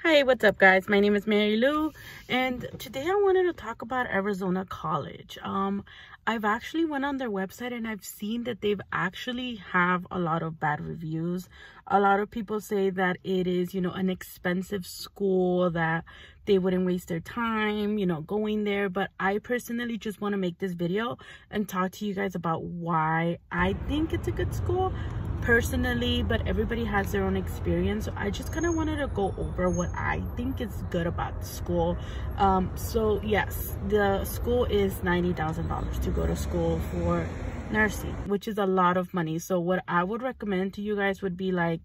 Hi, what's up guys? My name is Marilu and today I wanted to talk about Arizona College. I've actually went on their website and I've seen that they've actually have a lot of bad reviews. A lot of people say that it is, an expensive school, that they wouldn't waste their time, going there. But I personally just want to make this video and talk to you guys about why I think it's a good school personally, but everybody has their own experience. So I just kind of wanted to go over what I think is good about the school. So yes, the school is $90,000 to go to school for nursing, which is a lot of money. So what I would recommend to you guys would be like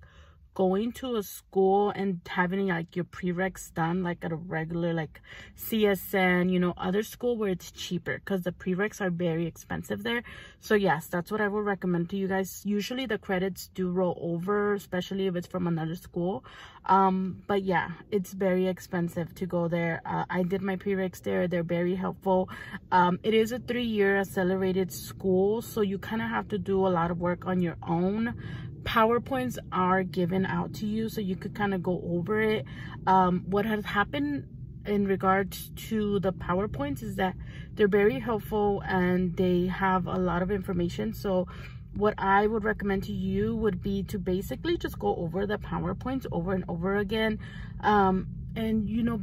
going to a school and having like your prereqs done like at a regular like CSN, other school where it's cheaper, because the prereqs are very expensive there. So yes, that's what I would recommend to you guys. Usually the credits do roll over, especially if it's from another school. But yeah, it's very expensive to go there. I did my prereqs there. They're very helpful. It is a 3-year accelerated school, so you kind of have to do a lot of work on your own. PowerPoints are given out to you so you could kind of go over it. What has happened in regards to the PowerPoints is that they're very helpful and they have a lot of information. So what I would recommend to you would be to basically just go over the PowerPoints over and over again. And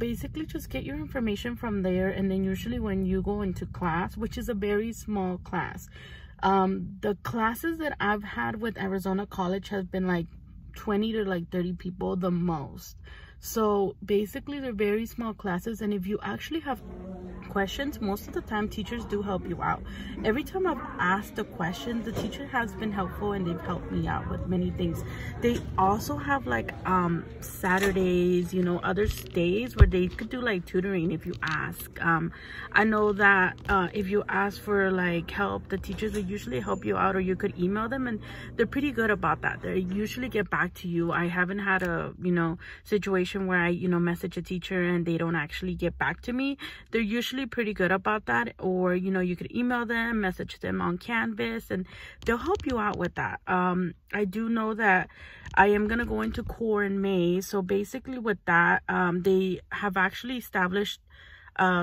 basically just get your information from there. And then usually when you go into class, which is a very small class, the classes that I've had with Arizona College have been like 20 to like 30 people the most. So basically they're very small classes, and if you actually have questions, most of the time teachers do help you out. Every time I've asked a question, the teacher has been helpful and they've helped me out with many things. They also have like Saturdays, other days where they could do like tutoring if you ask. I know that if you ask for like help, the teachers will usually help you out, or you could email them, and they're pretty good about that. They usually get back to you. I haven't had a situation where I message a teacher and they don't actually get back to me. They're usually pretty good about that. Or you could email them, message them on Canvas, and they'll help you out with that. I do know that I am gonna go into core in May, so basically with that, they have actually established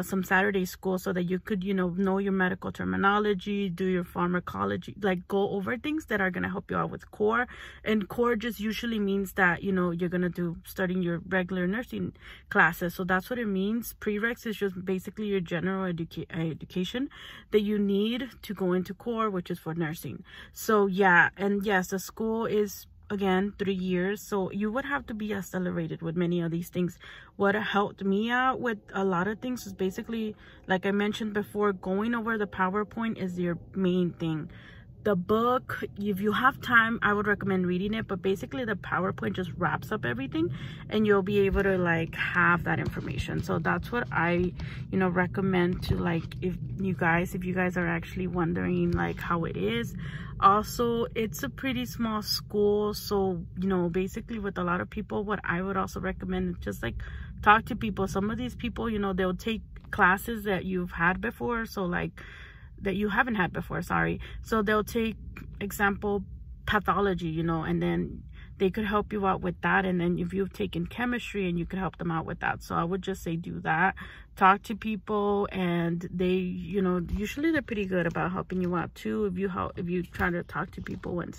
some Saturday school so that you could know your medical terminology, do your pharmacology, like go over things that are going to help you out with core. And core just usually means that you're going to do studying your regular nursing classes. So that's what it means. Prereqs is just basically your general education that you need to go into core, which is for nursing. So yeah, and yes, the school is again 3 years, so you would have to be accelerated with many of these things. What helped me out with a lot of things is basically, like I mentioned before, going over the PowerPoint is your main thing. The book, if you have time, I would recommend reading it, but basically the PowerPoint just wraps up everything and you'll be able to like have that information. So that's what I recommend to, like, if you guys are actually wondering like how it is. Also, it's a pretty small school, so basically with a lot of people, what I would also recommend is just like talk to people. Some of these people, they'll take classes that you've had before, so like that you haven't had before, sorry. So they'll take example pathology, and then they could help you out with that. And then if you've taken chemistry, and you could help them out with that. So I would just say do that. Talk to people, and they usually they're pretty good about helping you out too if you try to talk to people. And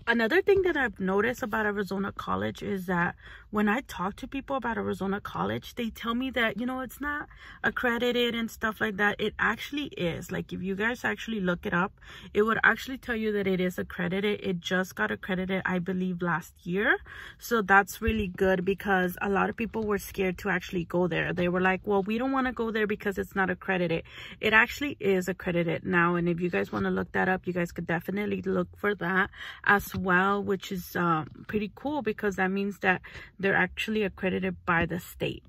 another thing that I've noticed about Arizona College is that when I talk to people about Arizona College, they tell me that it's not accredited and stuff like that. It actually is. Like, if you guys actually look it up, it would actually tell you that it is accredited. It just got accredited, I believe, last year. So that's really good, because a lot of people were scared to actually go there. They were like, well, we don't want to go there because it's not accredited. It actually is accredited now, and if you guys want to look that up, you guys could definitely look for that as well, which is pretty cool, because that means that they're actually accredited by the state.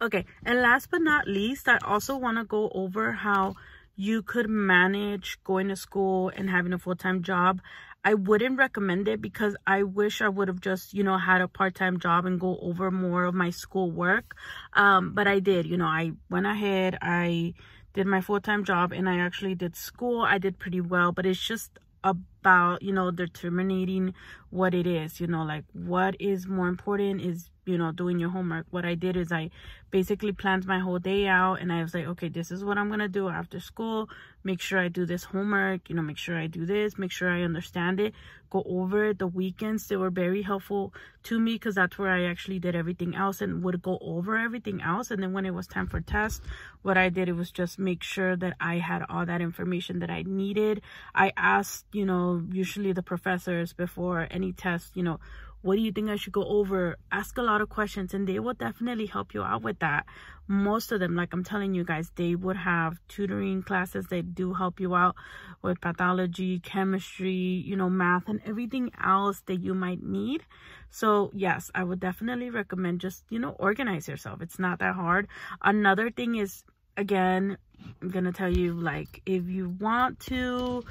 Okay, and last but not least, I also want to go over how you could manage going to school and having a full-time job. I wouldn't recommend it, because I wish I would have just, had a part-time job and go over more of my school work. But I did, I went ahead, I did my full-time job, and I actually did school. I did pretty well, but it's just a about, you know, determining what it is, you know, like what is more important is, you know, doing your homework. What I did is I basically planned my whole day out, and I was like, okay, this is what I'm gonna do after school. Make sure I do this homework, you know, make sure I do this, make sure I understand it, go over it. The weekends, they were very helpful to me because that's where I actually did everything else and would go over everything else. And then when it was time for test, what I did, it was just make sure that I had all that information that I needed. I asked, you know, usually the professors before any test, you know, what do you think I should go over? Ask a lot of questions, and they will definitely help you out with that. Most of them, like I'm telling you guys, they would have tutoring classes that do help you out with pathology, chemistry, you know, math, and everything else that you might need. So yes, I would definitely recommend just, you know, organize yourself. It's not that hard. Another thing is, again, I'm gonna tell you, like, if you want to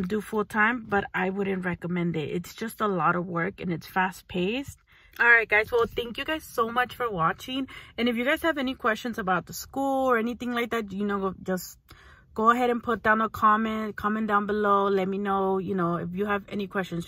do full-time, but I wouldn't recommend it. It's just a lot of work and it's fast-paced. All right, guys, well, thank you guys so much for watching. And if you guys have any questions about the school or anything like that, you know, just go ahead and put down a comment down below. Let me know, you know, if you have any questions.